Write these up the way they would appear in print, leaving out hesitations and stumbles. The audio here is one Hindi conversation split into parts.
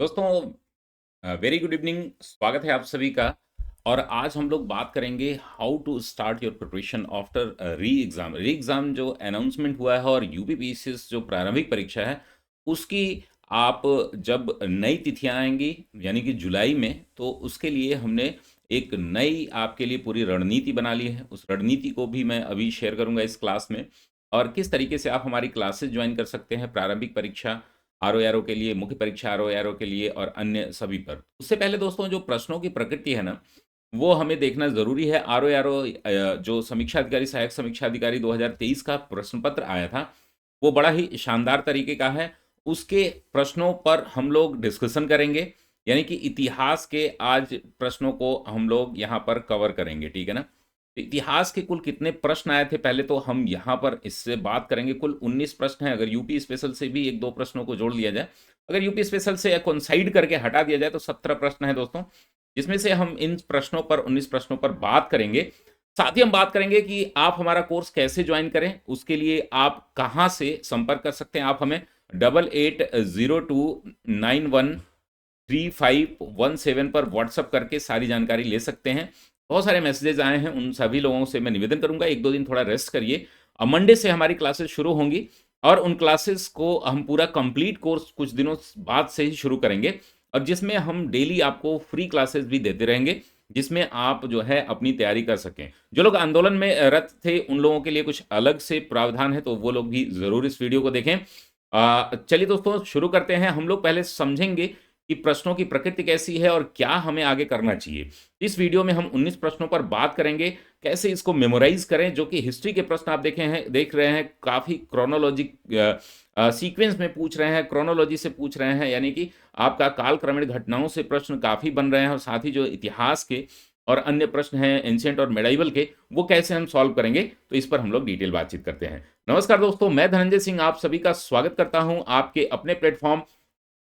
दोस्तों वेरी गुड इवनिंग। स्वागत है आप सभी का। और आज हम लोग बात करेंगे how to start your preparation after re exam जो अनाउंसमेंट हुआ है और यूपीपीसीएस जो प्रारंभिक परीक्षा है उसकी आप जब नई तिथियां आएंगी यानी कि जुलाई में, तो उसके लिए हमने एक नई आपके लिए पूरी रणनीति बना ली है। उस रणनीति को भी मैं अभी शेयर करूंगा इस क्लास में, और किस तरीके से आप हमारी क्लासेस ज्वाइन कर सकते हैं प्रारंभिक परीक्षा आरओ के लिए, मुख्य परीक्षा आरओ के लिए और अन्य सभी पर। उससे पहले दोस्तों जो प्रश्नों की प्रकृति है ना, वो हमें देखना ज़रूरी है। आरओ जो समीक्षा अधिकारी, सहायक समीक्षा अधिकारी 2023 का प्रश्न पत्र आया था, वो बड़ा ही शानदार तरीके का है। उसके प्रश्नों पर हम लोग डिस्कशन करेंगे, यानी कि इतिहास के आज प्रश्नों को हम लोग यहाँ पर कवर करेंगे, ठीक है ना? इतिहास के कुल कितने प्रश्न आए थे पहले तो हम यहाँ पर इससे बात करेंगे। कुल 19 प्रश्न हैं। अगर यूपी स्पेशल से भी 1-2 प्रश्नों को जोड़ लिया जाए, अगर यूपी स्पेशल से कोइंसाइड करके हटा दिया जाए तो 17 प्रश्न हैं दोस्तों, जिसमें से हम इन प्रश्नों पर 19 प्रश्नों पर बात करेंगे। साथ ही हम बात करेंगे कि आप हमारा कोर्स कैसे ज्वाइन करें, उसके लिए आप कहाँ से संपर्क कर सकते हैं। आप हमें 8802913517 पर व्हाट्सअप करके सारी जानकारी ले सकते हैं। बहुत सारे मैसेजेस आए हैं, उन सभी लोगों से मैं निवेदन करूंगा 1-2 दिन थोड़ा रेस्ट करिए। अब मंडे से हमारी क्लासेस शुरू होंगी और उन क्लासेस को हम पूरा कंप्लीट कोर्स कुछ दिनों बाद से ही शुरू करेंगे, और जिसमें हम डेली आपको फ्री क्लासेस भी देते रहेंगे, जिसमें आप जो है अपनी तैयारी कर सकें। जो लोग आंदोलन में रत थे उन लोगों के लिए कुछ अलग से प्रावधान है, तो वो लोग भी ज़रूर इस वीडियो को देखें। चलिए दोस्तों शुरू करते हैं। हम लोग पहले समझेंगे कि प्रश्नों की प्रकृति कैसी है और क्या हमें आगे करना चाहिए। इस वीडियो में हम 19 प्रश्नों पर बात करेंगे, कैसे इसको मेमोराइज करें। जो कि हिस्ट्री के प्रश्न आप देख रहे हैं, काफ़ी क्रोनोलॉजिक सीक्वेंस में पूछ रहे हैं, क्रोनोलॉजी से पूछ रहे हैं, यानी कि आपका कालक्रमिक घटनाओं से प्रश्न काफ़ी बन रहे हैं। और साथ ही जो इतिहास के और अन्य प्रश्न हैं एंशिएंट और मेडाइवल के, वो कैसे हम सॉल्व करेंगे, तो इस पर हम लोग डिटेल बातचीत करते हैं। नमस्कार दोस्तों, मैं धनंजय सिंह आप सभी का स्वागत करता हूं आपके अपने प्लेटफॉर्म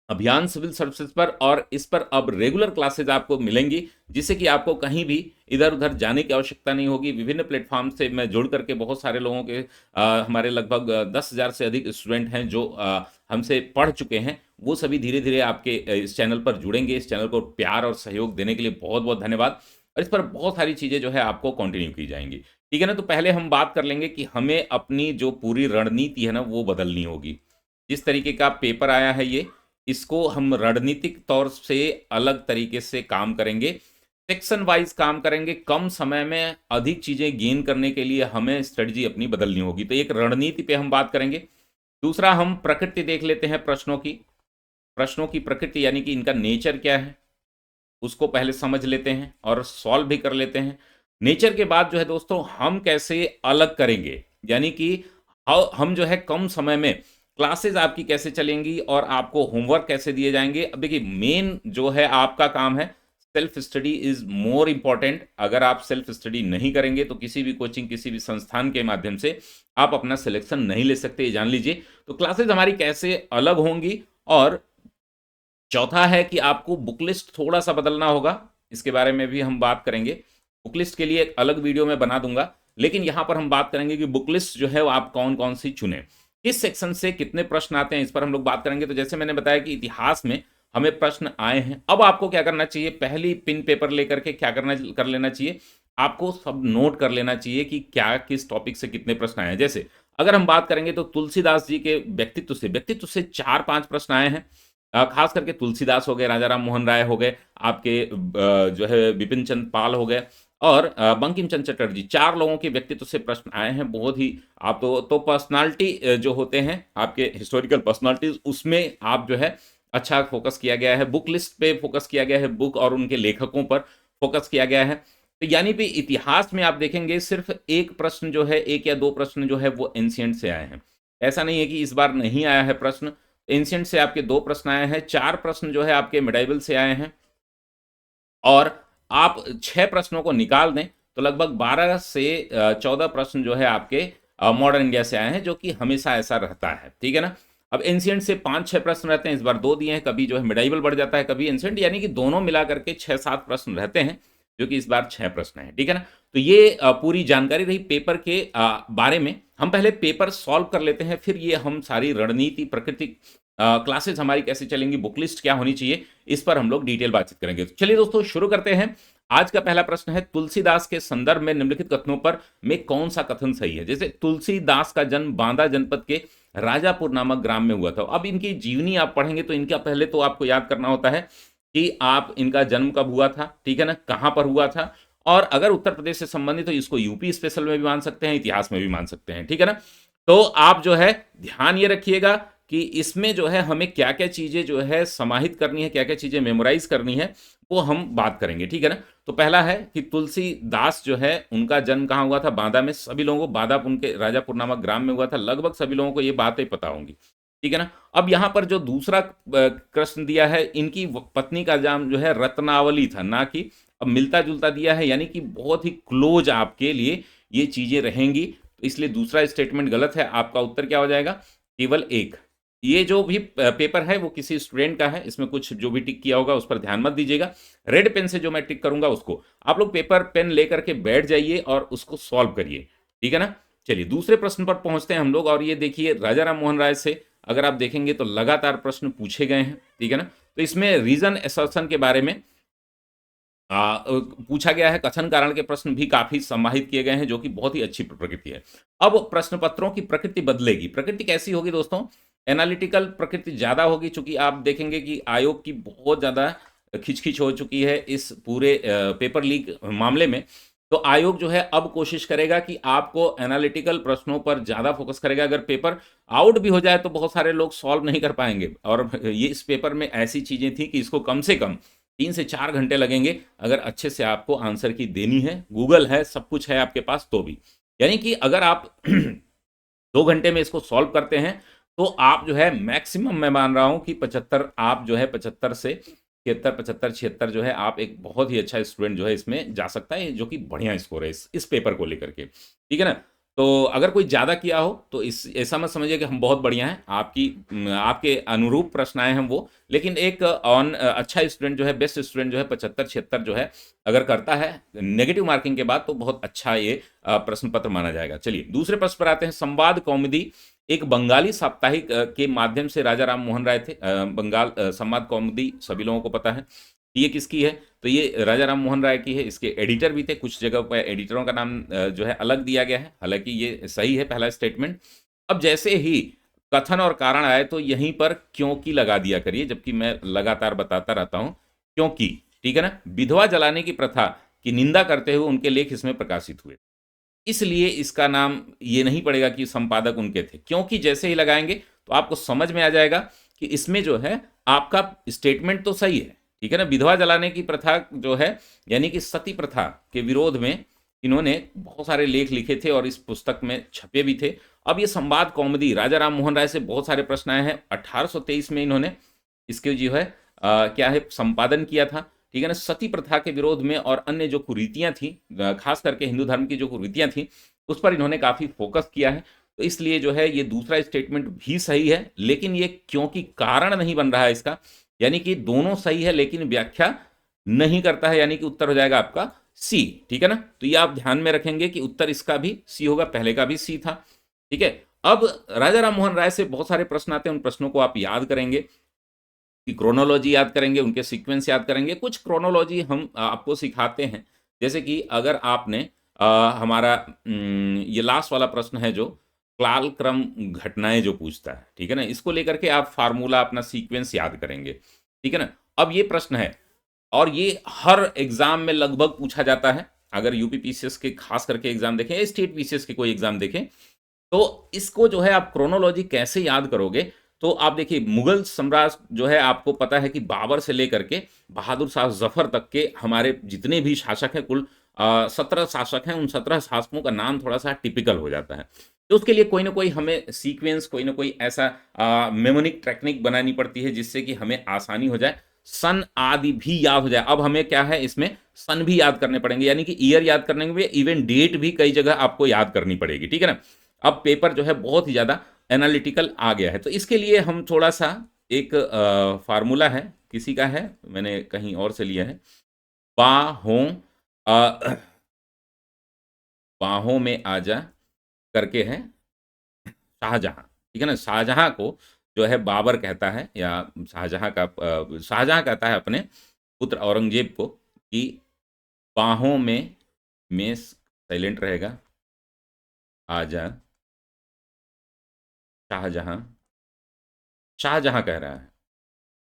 अभियान सिविल सर्विसेज पर। और इस पर अब रेगुलर क्लासेज आपको मिलेंगी, जिससे कि आपको कहीं भी इधर-उधर जाने की आवश्यकता नहीं होगी। विभिन्न प्लेटफॉर्म से मैं जुड़ करके बहुत सारे लोगों के हमारे लगभग 10,000 से अधिक स्टूडेंट हैं जो हमसे पढ़ चुके हैं। वो सभी धीरे-धीरे आपके इस चैनल पर जुड़ेंगे। इस चैनल को प्यार और सहयोग देने के लिए बहुत-बहुत धन्यवाद। और इस पर बहुत सारी चीज़ें जो है आपको कंटिन्यू की जाएँगी। ठीक है ना? तो पहले हम बात कर लेंगे कि हमें अपनी जो पूरी रणनीति है ना, वो बदलनी होगी। जिस तरीके का पेपर आया है ये, इसको हम रणनीतिक तौर से अलग तरीके से काम करेंगे, सेक्शन वाइज काम करेंगे। कम समय में अधिक चीजें गेन करने के लिए हमें स्ट्रेटजी अपनी बदलनी होगी। तो एक रणनीति पे हम बात करेंगे। दूसरा, हम प्रकृति देख लेते हैं प्रश्नों की प्रकृति, यानी कि इनका नेचर क्या है, उसको पहले समझ लेते हैं और सॉल्व भी कर लेते हैं। नेचर के बाद जो है दोस्तों, हम कैसे अलग करेंगे, यानी कि हम जो है कम समय में क्लासेस आपकी कैसे चलेंगी और आपको होमवर्क कैसे दिए जाएंगे। अब देखिए, मेन जो है आपका काम है, self study is more important. अगर आप सेल्फ स्टडी नहीं करेंगे तो किसी भी कोचिंग, किसी भी संस्थान के माध्यम से आप अपना सिलेक्शन नहीं ले सकते, ये जान लीजिए। तो क्लासेस हमारी कैसे अलग होंगी। और चौथा है कि आपको बुक लिस्ट थोड़ा-सा बदलना होगा, इसके बारे में भी हम बात करेंगे। बुक लिस्ट के लिए एक अलग वीडियो मैं बना दूँगा, लेकिन यहाँ पर हम बात करेंगे कि बुक लिस्ट जो है वो आप कौन-कौन सी चुनें। किस सेक्शन से कितने प्रश्न आते हैं, इस पर हम लोग बात करेंगे। तो जैसे मैंने बताया कि इतिहास में हमें प्रश्न आए हैं, अब आपको क्या करना चाहिए, पहली पेन पेपर लेकर के क्या कर लेना चाहिए, आपको सब नोट कर लेना चाहिए कि क्या किस टॉपिक से कितने प्रश्न आए हैं। जैसे अगर हम बात करेंगे तो तुलसीदास जी के व्यक्तित्व से 4-5 प्रश्न आए हैं। खास करके तुलसीदास हो गए, राजा राम मोहन राय हो गए, आपके जो है बिपिन चंद्र पाल हो गए और बंकिम चंद्र चटर्जी, 4 लोगों के व्यक्तित्व से प्रश्न आए हैं। बहुत ही आप तो पर्सनालिटी जो होते हैं आपके हिस्टोरिकल पर्सनालिटीज, उसमें आप जो है अच्छा फोकस किया गया है। बुक लिस्ट पे फोकस किया गया है, बुक और उनके लेखकों पर फोकस किया गया है। तो यानी कि इतिहास में आप देखेंगे सिर्फ एक प्रश्न जो है, 1 या 2 प्रश्न जो है वो एंशिएंट से आए हैं। ऐसा नहीं है कि इस बार नहीं आया है प्रश्न। एंशिएंट से आपके 2 प्रश्न आए हैं, 4 प्रश्न जो है आपके मिडाइवल से आए हैं। और आप 6 प्रश्नों को निकाल दें तो लगभग 12 से 14 प्रश्न जो है आपके मॉडर्न इंडिया से आए हैं, जो कि हमेशा ऐसा रहता है, ठीक है ना? अब एंशिएंट से 5-6 प्रश्न रहते हैं, इस बार 2 दिए हैं, कभी जो है मिडाइवल बढ़ जाता है, कभी एंशिएंट, यानी कि दोनों मिला करके 6-7 प्रश्न रहते हैं, जो कि इस बार 6 प्रश्न हैं, ठीक है ना? तो ये पूरी जानकारी रही पेपर के बारे में। हम पहले पेपर सॉल्व कर लेते हैं, फिर ये हम सारी रणनीति, प्रकृति क्लासेस हमारी कैसे चलेंगी, बुक लिस्ट क्या होनी चाहिए, इस पर हम लोग डिटेल बातचीत करेंगे। तो चलिए दोस्तों शुरू करते हैं। आज का पहला प्रश्न है, तुलसीदास के संदर्भ में निम्नलिखित कथनों पर में कौन सा कथन सही है? जैसे तुलसीदास का जन्म बांदा जनपद के राजापुर नामक ग्राम में हुआ था। अब इनकी जीवनी आप पढ़ेंगे तो इनका पहले तो आपको याद करना होता है कि आप इनका जन्म कब हुआ था, ठीक है ना, कहाँ पर हुआ था, और अगर उत्तर प्रदेश से संबंधित तो इसको यूपी स्पेशल में भी मान सकते हैं, इतिहास में भी मान सकते हैं, ठीक है ना। तो आप जो है ध्यान ये रखिएगा कि इसमें जो है हमें क्या-क्या चीज़ें जो है समाहित करनी है, क्या-क्या चीज़ें मेमोराइज़ करनी है, वो हम बात करेंगे, ठीक है ना। तो पहला है कि तुलसीदास जो है उनका जन्म कहाँ हुआ था? बांदा में। सभी लोगों को बांदा उनके राजापुर नामक ग्राम में हुआ था। लगभग सभी लोगों को ये बातें पता होंगी, ठीक है ना। अब यहाँ पर जो दूसरा प्रश्न दिया है, इनकी पत्नी का नाम जो है रत्नावली था, ना कि अब मिलता-जुलता दिया है, यानी कि बहुत ही क्लोज आपके लिए ये चीज़ें रहेंगी। तो इसलिए दूसरा स्टेटमेंट गलत है। आपका उत्तर क्या हो जाएगा? केवल 1। ये जो भी पेपर है वो किसी स्टूडेंट का है, इसमें कुछ जो भी टिक किया होगा उस पर ध्यान मत दीजिएगा। रेड पेन से जो मैं टिक करूँगा उसको, आप लोग पेपर पेन लेकर के बैठ जाइए और उसको सॉल्व करिए, ठीक है ना? चलिए दूसरे प्रश्न पर पहुँचते हैं हम लोग, और ये देखिए राजा राम मोहन राय से अगर आप देखेंगे तो लगातार प्रश्न पूछे गए हैं, ठीक है ना? तो इसमें रीज़न असर्शन के बारे में पूछा गया है। कथन कारण के प्रश्न भी काफ़ी समाहित किए गए हैं, जो कि बहुत ही अच्छी प्रकृति है। अब प्रश्न पत्रों की प्रकृति बदलेगी। प्रकृति कैसी होगी दोस्तों? एनालिटिकल प्रकृति ज़्यादा होगी, चूँकि आप देखेंगे कि आयोग की बहुत ज़्यादा खिंच-खिंच हो चुकी है इस पूरे पेपर लीक मामले में। तो आयोग जो है अब कोशिश करेगा कि आपको एनालिटिकल प्रश्नों पर ज़्यादा फ़ोकस करेगा। अगर पेपर आउट भी हो जाए तो बहुत सारे लोग सॉल्व नहीं कर पाएँगे, और ये इस पेपर में ऐसी चीज़ें थी कि इसको कम से कम 3 से 4 घंटे लगेंगे, अगर अच्छे से आपको आंसर की देनी है। गूगल है, सब कुछ है आपके पास तो भी। यानी कि अगर आप 2 घंटे में इसको सॉल्व करते हैं, तो आप जो है मैक्सिमम मैं मान रहा हूँ कि 75, आप जो है 75 से 73, 75, 76 जो है, आप एक बहुत ही अच्छा स्टूडेंट जो है इसमें जा सकता है, जो कि बढ़िया स्कोर है इस पेपर को लेकर के। ठीक है ना? तो अगर कोई ज़्यादा किया हो तो इस ऐसा मत समझिए कि हम बहुत बढ़िया हैं, आपके अनुरूप प्रश्न आए हैं वो। लेकिन एक अच्छा स्टूडेंट जो है, बेस्ट स्टूडेंट जो है 75, 76 जो है अगर करता है नेगेटिव मार्किंग के बाद, तो बहुत अच्छा ये प्रश्न पत्र माना जाएगा। चलिए दूसरे प्रश्न पर आते हैं। संवाद कौमुदी एक बंगाली साप्ताहिक के माध्यम से राजा राम मोहन राय थे। संवाद कौमुदी सभी लोगों को पता है। ये किसकी है? तो ये राजा राम मोहन राय की है। इसके एडिटर भी थे। कुछ जगह पे एडिटरों का नाम जो है अलग दिया गया है। हालाँकि ये सही है पहला स्टेटमेंट। अब जैसे ही कथन और कारण आए तो यहीं पर क्योंकि लगा दिया करिए, जबकि मैं लगातार बताता रहता हूँ क्योंकि, ठीक है ना? विधवा जलाने की प्रथा की निंदा करते हुए उनके लेख इसमें प्रकाशित हुए। इसलिए इसका नाम ये नहीं पड़ेगा कि संपादक उनके थे, क्योंकि जैसे ही लगाएँगे तो आपको समझ में आ जाएगा कि इसमें जो है आपका स्टेटमेंट तो सही है, ठीक है ना? विधवा जलाने की प्रथा जो है, यानी कि सती प्रथा के विरोध में इन्होंने बहुत सारे लेख लिखे थे और इस पुस्तक में छपे भी थे। अब ये संवाद कौमुदी राजा राम मोहन राय से बहुत सारे प्रश्न आए हैं। 1823 में इन्होंने इसके जो है क्या है संपादन किया था, ठीक है ना? सती प्रथा के विरोध में और अन्य जो कुरीतियाँ थी, ख़ास करके हिंदू धर्म की जो कुरीतियाँ थी, उस पर इन्होंने काफ़ी फ़ोकस किया है। तो इसलिए जो है ये दूसरा स्टेटमेंट भी सही है, लेकिन ये क्योंकि कारण नहीं बन रहा है इसका, यानी कि दोनों सही है लेकिन व्याख्या नहीं करता है, यानी कि उत्तर हो जाएगा आपका सी, ठीक है ना? तो ये आप ध्यान में रखेंगे कि उत्तर इसका भी सी होगा, पहले का भी सी था, ठीक है? अब राजा राम मोहन राय से बहुत सारे प्रश्न आते हैं, उन प्रश्नों को आप याद करेंगे। कि क्रोनोलॉजी याद करेंगे, उनके सीक्वेंस याद करेंगे। कुछ क्रोनोलॉजी हम आपको सिखाते हैं। जैसे कि अगर आपने अ, हमारा ये लास्ट वाला प्रश्न है जो कालक्रम घटनाएँ जो पूछता है, ठीक है ना? इसको लेकर के आप फ़ॉर्मूला अपना सीक्वेंस याद करेंगे, ठीक है ना? अब ये प्रश्न है और ये हर एग्ज़ाम में लगभग पूछा जाता है। अगर यूपी पीसीएस के खास करके एग्ज़ाम देखें या स्टेट पीसीएस के कोई एग्ज़ाम देखें, तो इसको जो है आप क्रोनोलॉजी कैसे याद करोगे? तो आप देखिए मुगल सम्राट जो है आपको पता है कि बाबर से लेकर के बहादुर शाह ज़फ़र तक के हमारे जितने भी शासक हैं, कुल 17 शासक हैं, उन 17 शासकों का नाम थोड़ा-सा टिपिकल हो जाता है। तो उसके लिए कोई न कोई हमें सीक्वेंस, कोई न कोई ऐसा मेमोनिक टेक्निक बनानी पड़ती है जिससे कि हमें आसानी हो जाए, सन आदि भी याद हो जाए। अब हमें क्या है इसमें सन भी याद करने पड़ेंगे, यानी कि ईयर याद करने में इवन डेट भी कई जगह आपको याद करनी पड़ेगी, ठीक है ना? अब पेपर जो है बहुत ही ज़्यादा एनालिटिकल आ गया है। तो इसके लिए हम थोड़ा-सा एक फ़ॉर्मूला है, किसी का है, मैंने कहीं और से लिया है। बाहों अ, बाहों में आजा करके है शाहजहाँ, ठीक है ना? शाहजहाँ को जो है बाबर कहता है या शाहजहां कहता है अपने पुत्र औरंगजेब को कि बाहों में साइलेंट रहेगा आजा शाहजहां। शाहजहां कह रहा है,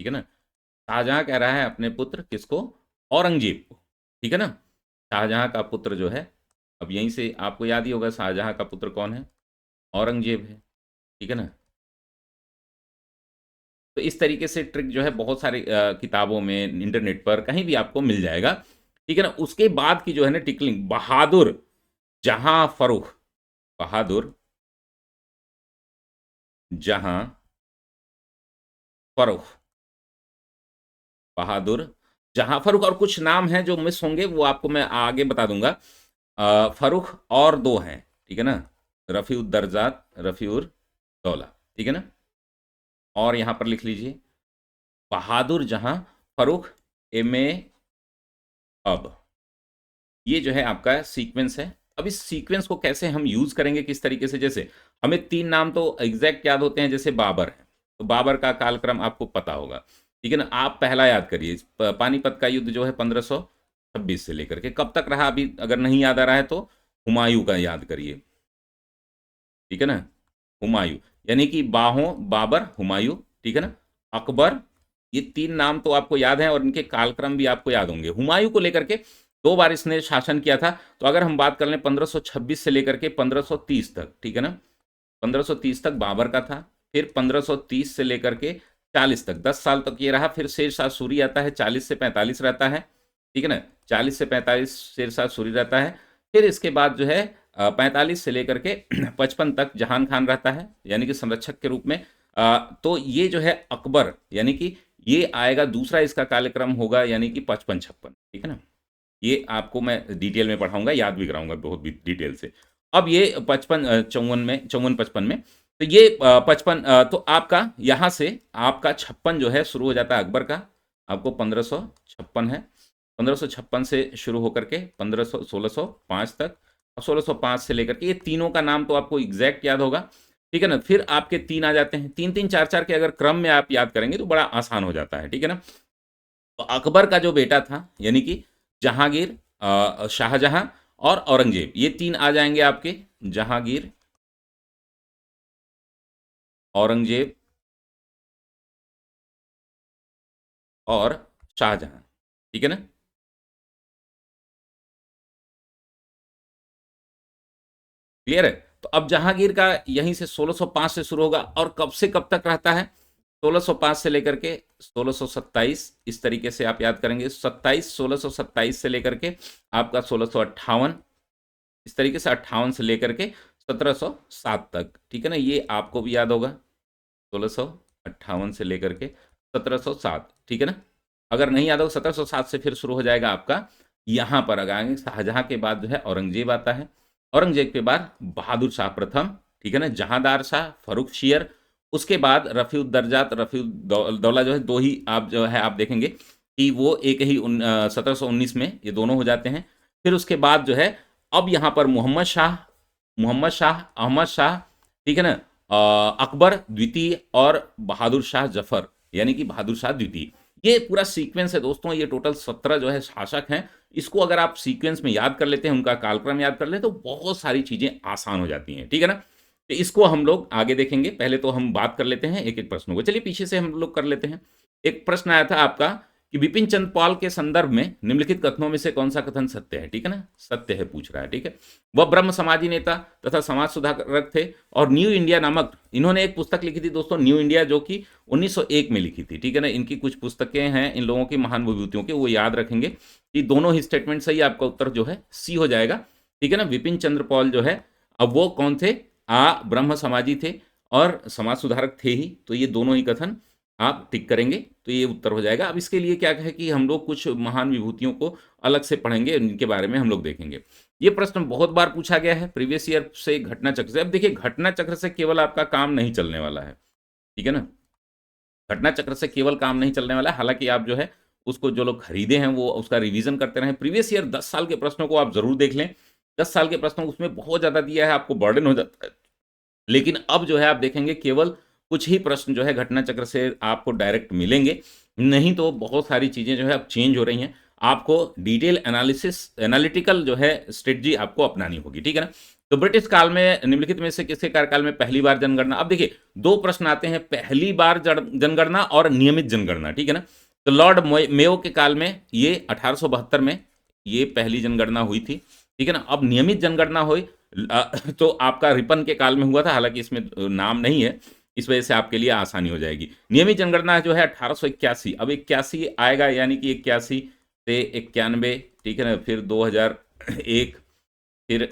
ठीक है ना, शाहजहां कह रहा है अपने पुत्र किसको, औरंगजेब को, ठीक है ना। शाहजहां का पुत्र जो है, अब यहीं से आपको याद ही होगा शाहजहां का पुत्र कौन है, औरंगजेब है, ठीक है ना। तो इस तरीके से ट्रिक जो है बहुत सारी किताबों में, इंटरनेट पर कहीं भी आपको मिल जाएगा, ठीक है ना। उसके बाद की जो है ना टिकलिंग, बहादुर जहां फरूख, बहादुर जहां फरूख, बहादुर जहां फरूख, और कुछ नाम हैं जो मिस होंगे वो आपको मैं आगे बता दूंगा। फरूख और दो हैं, ठीक है ना, रफीउद दर्जात, रफीउर दौला, ठीक है ना। और यहां पर लिख लीजिए बहादुर जहां फरूख एम ए अब, ये जो है आपका सीक्वेंस है। अब इस सीक्वेंस को कैसे हम यूज करेंगे, किस तरीके से, जैसे हमें तीन नाम तो एग्जैक्ट याद होते हैं, जैसे बाबर है, तो बाबर का कालक्रम आपको पता होगा, ठीक है ना। आप पहला याद करिए, पानीपत का युद्ध जो है 1526 से लेकर के कब तक रहा, अभी अगर नहीं याद आ रहा है तो हुमायूं का याद करिए, ठीक है ना। हुमायूं, यानी कि बाहों बाबर हुमायूं, ठीक है ना। अकबर, ये तीन नाम तो आपको याद है और इनके कालक्रम भी आपको याद होंगे। हुमायूं को लेकर के दो बार इसने शासन किया था, तो अगर हम बात कर लें 1526 से लेकर के 1530 तक, ठीक है ना, 1530 तक बाबर का था, फिर 1530 से लेकर के 40 तक, 10 साल तक ये रहा। फिर शेरशाह सूरी आता है, 40 से 45 रहता है, ठीक है ना, 40 से 45 शेरशाह सूरी रहता है। फिर इसके बाद जो है 45 से लेकर के 55 तक जहान खान रहता है, यानी कि संरक्षक के रूप में। तो ये जो है अकबर, यानी कि ये आएगा दूसरा, इसका कार्यक्रम होगा यानी कि 55-56, ठीक है ना। ये आपको मैं डिटेल में पढ़ाऊंगा, याद भी कराऊंगा बहुत भी डिटेल से। अब ये 55 54 में, 54-55 में, तो ये 55, तो आपका यहाँ से आपका 56 जो है शुरू हो जाता है अकबर का, आपको 1556 है, 1556 से शुरू होकर के 1605 तक, और 1605 से लेकर के, ये तीनों का नाम तो आपको एग्जैक्ट याद होगा, ठीक है ना। फिर आपके तीन आ जाते हैं, तीन तीन चार चार के अगर क्रम में आप याद करेंगे तो बड़ा आसान हो जाता है, ठीक है ना। तो अकबर का जो बेटा था यानी कि जहांगीर, शाहजहां और औरंगजेब, ये तीन आ जाएंगे आपके, जहांगीर, औरंगजेब और शाहजहां, ठीक है ना। क्लियर है। तो अब जहांगीर का यहीं से 1605 से शुरू होगा और कब से कब तक रहता है, 1605 से लेकर के 1627, इस तरीके से आप याद करेंगे, 1627 से लेकर के आपका 1658, इस तरीके से 58 से लेकर के 1707 तक, ठीक है ना, ये आपको भी याद होगा, 1658 से लेकर के 1707, ठीक है ना। अगर नहीं याद होगा 1707 से फिर शुरू हो जाएगा आपका, यहां पर अगर आएंगे शाहजहां के बाद जो है औरंगजेब आता है, औरंगजेब के बाद बहादुर शाह प्रथम, ठीक है ना, जहांदार शाह, फरुख शियर, उसके बाद रफीउद्दर्जात, रफीउद्दौला, जो है दो ही आप जो है आप देखेंगे कि वो एक ही 1719 में ये दोनों हो जाते हैं। फिर उसके बाद जो है अब यहाँ पर मोहम्मद शाह, अहमद शाह, ठीक है ना, अकबर द्वितीय और बहादुर शाह जफर, यानी कि बहादुर शाह द्वितीय। ये पूरा सीक्वेंस है दोस्तों, ये टोटल 17 जो है शासक हैं। इसको अगर आप सीक्वेंस में याद कर लेते हैं, उनका कालक्रम याद कर लेते हैं, तो बहुत सारी चीजें आसान हो जाती हैं, ठीक है ना। तो इसको हम लोग आगे देखेंगे, पहले तो हम बात कर लेते हैं एक एक प्रश्नों को। चलिए पीछे से हम लोग कर लेते हैं। एक प्रश्न आया था आपका कि बिपिन चंद्र पाल के संदर्भ में निम्नलिखित कथनों में से कौन सा कथन सत्य है, ठीक है ना, सत्य है पूछ रहा है, ठीक है। वह ब्रह्म समाजी नेता तथा समाज सुधारक थे और न्यू इंडिया नामक इन्होंने एक पुस्तक लिखी थी दोस्तों, न्यू इंडिया, जो कि 1901 में लिखी थी, ठीक है ना। इनकी कुछ पुस्तकें हैं इन लोगों की महान विभूतियों की, वो याद रखेंगे कि दोनों ही स्टेटमेंट सही, आपका उत्तर जो है सी हो जाएगा, ठीक है ना। विपिन चंद्र पॉल जो है, अब वो कौन थे, ब्रह्म समाजी थे और समाज सुधारक थे ही, तो ये दोनों ही कथन आप टिक करेंगे तो ये उत्तर हो जाएगा। अब इसके लिए क्या है कि हम लोग कुछ महान विभूतियों को अलग से पढ़ेंगे, इनके बारे में हम लोग देखेंगे। ये प्रश्न बहुत बार पूछा गया है प्रीवियस ईयर से, घटना चक्र से। अब देखिए घटना चक्र से केवल आपका काम नहीं चलने वाला है, ठीक है ना, घटना चक्र से केवल काम नहीं चलने वाला है। हालांकि आप जो है उसको, जो लोग खरीदे हैं वो उसका रिवीजन करते रहें। प्रीवियस ईयर 10 साल के प्रश्नों को आप जरूर देख लें, 10 साल के प्रश्नों उसमें बहुत ज्यादा दिया है, आपको बर्डन हो जाता है। लेकिन अब जो है आप देखेंगे केवल कुछ ही प्रश्न जो है घटना चक्र से आपको डायरेक्ट मिलेंगे, नहीं तो बहुत सारी चीज़ें जो है अब चेंज हो रही हैं। आपको डिटेल एनालिटिकल जो है स्ट्रेटजी आपको अपनानी होगी, ठीक है ना? तो ब्रिटिश काल में निम्नलिखित में से किसके कार्यकाल में पहली बार जनगणना, अब देखिए 2 प्रश्न आते हैं, पहली बार जनगणना और नियमित जनगणना, ठीक है ना? तो लॉर्ड मेयो के काल में ये 1872 में ये पहली जनगणना हुई थी, ठीक है ना? अब नियमित जनगणना हुई तो आपका रिपन के काल में हुआ था, हालाँकि इसमें नाम नहीं है, इस वजह से आपके लिए आसानी हो जाएगी। नियमित जनगणना जो है 1881, अब 81 आएगा, यानी कि 81 से 91, ठीक है ना? फिर 2001, फिर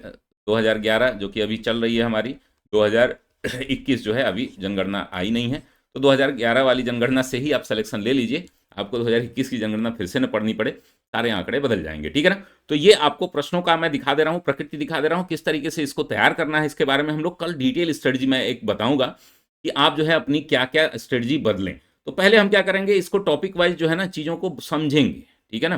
2011 जो कि अभी चल रही है हमारी, 2021 जो है अभी जनगणना आई नहीं है, तो 2011 वाली जनगणना से ही आप सिलेक्शन ले लीजिए, आपको 2021 की जनगणना फिर से न पढ़नी पड़े, सारे आंकड़े बदल जाएंगे, ठीक है ना? तो ये आपको प्रश्नों का मैं दिखा दे रहा हूँ, प्रकृति दिखा दे रहा हूँ, किस तरीके से इसको तैयार करना है, इसके बारे में हम लोग कल डिटेल स्ट्रेटजी में एक बताऊंगा कि आप जो है अपनी क्या क्या स्ट्रेटजी बदलें। तो पहले हम क्या करेंगे, इसको टॉपिक वाइज जो है ना चीज़ों को समझेंगे, ठीक है ना?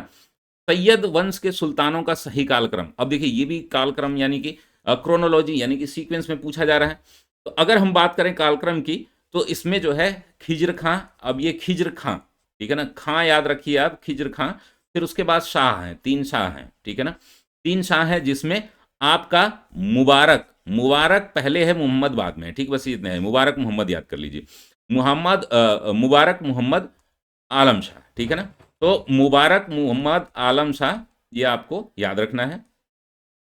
सैयद वंश के सुल्तानों का सही कालक्रम, अब देखिए ये भी कालक्रम यानी कि क्रोनोलॉजी यानी कि सीक्वेंस में पूछा जा रहा है। तो अगर हम बात करें कालक्रम की, तो इसमें जो है खिज्र खां, अब ये खिज्र खां, ठीक है ना? खां याद रखिए आप, खिज्र खां, फिर उसके बाद शाह हैं, 3 शाह हैं, ठीक है ना? 3 शाह हैं जिसमें आपका मुबारक, मुबारक पहले है, मोहम्मद बाद में है, ठीक, बस इतना है, मुबारक मोहम्मद याद कर लीजिए। मुबारक मोहम्मद आलम शाह, ठीक है ना? तो मुबारक मोहम्मद आलम शाह, ये आपको याद रखना है,